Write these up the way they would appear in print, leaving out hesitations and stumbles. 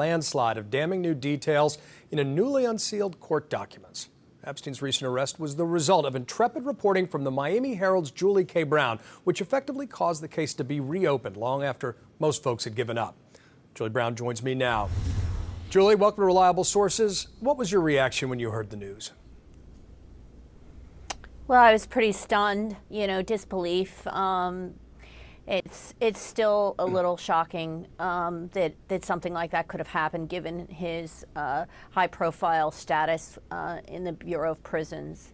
landslide of damning new details in a newly unsealed court documents. Epstein's recent arrest was the result of intrepid reporting from the Miami Herald's Julie K. Brown, which effectively caused the case to be reopened long after most folks had given up. Julie Brown joins me now. Julie, welcome to Reliable Sources. What was your reaction when you heard the news? Well, I was pretty stunned, disbelief. It's still a little shocking that something like that could have happened given his high-profile status in the Bureau of Prisons.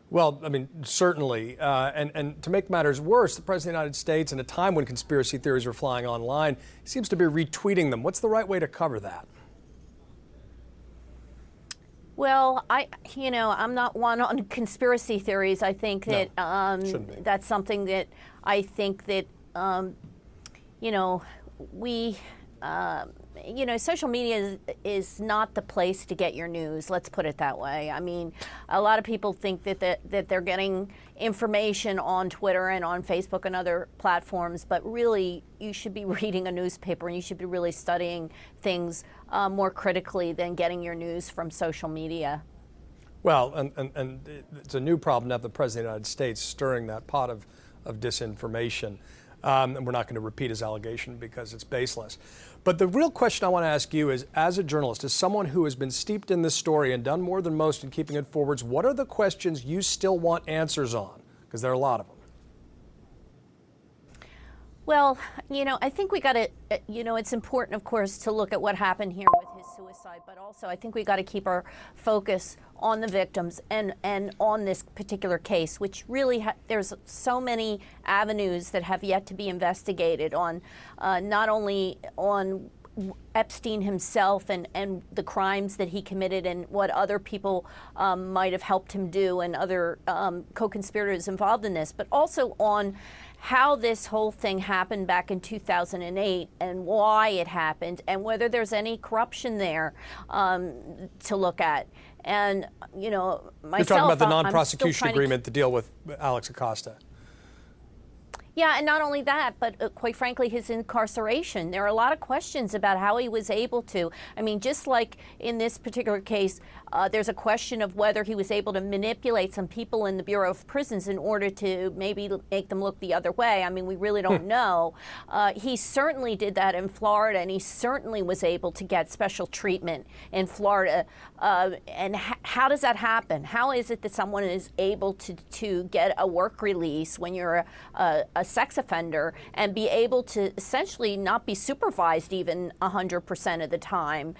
Well, I mean, certainly. And to make matters worse, the President of the United States, in a time when conspiracy theories are flying online, seems to be retweeting them. What's the right way to cover that? Well, I'm not one on conspiracy theories. I think that that's something that I think that, social media is not the place to get your news. Let's put it that way. I mean, a lot of people think that they're getting information on Twitter and on Facebook and other platforms, but really you should be reading a newspaper and you should be really studying things more critically than getting your news from social media. Well, and it's a new problem to have the President of the United States stirring that pot of disinformation. And we're not going to repeat his allegation because it's baseless. But the real question I want to ask you is, as a journalist, as someone who has been steeped in this story and done more than most in keeping it forwards, what are the questions you still want answers on? Because there are a lot of them. Well, I think we got to, it's important, of course, to look at what happened here with his suicide, but also I think we got to keep our focus on the victims and on this particular case, which really there's so many avenues that have yet to be investigated on, not only on Epstein himself and the crimes that he committed and what other people might have helped him do and other co-conspirators involved in this, but also on how this whole thing happened back in 2008 and why it happened and whether there's any corruption there to look at. And, myself, you're talking about the non-prosecution agreement to deal with Alex Acosta. Yeah, and not only that, but quite frankly, his incarceration. There are a lot of questions about how he was able to. I mean, just like in this particular case, there's a question of whether he was able to manipulate some people in the Bureau of Prisons in order to maybe make them look the other way. I mean, we really don't know. He certainly did that in Florida, and he certainly was able to get special treatment in Florida. And how does that happen? How is it that someone is able to get a work release when you're a sex offender and be able to essentially not be supervised even 100% of the time,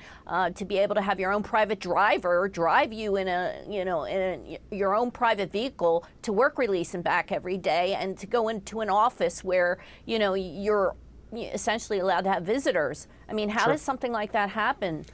to be able to have your own private driver drive you in your own private vehicle to work release and back every day, and to go into an office where you're essentially allowed to have visitors. I mean, how does something like that happen?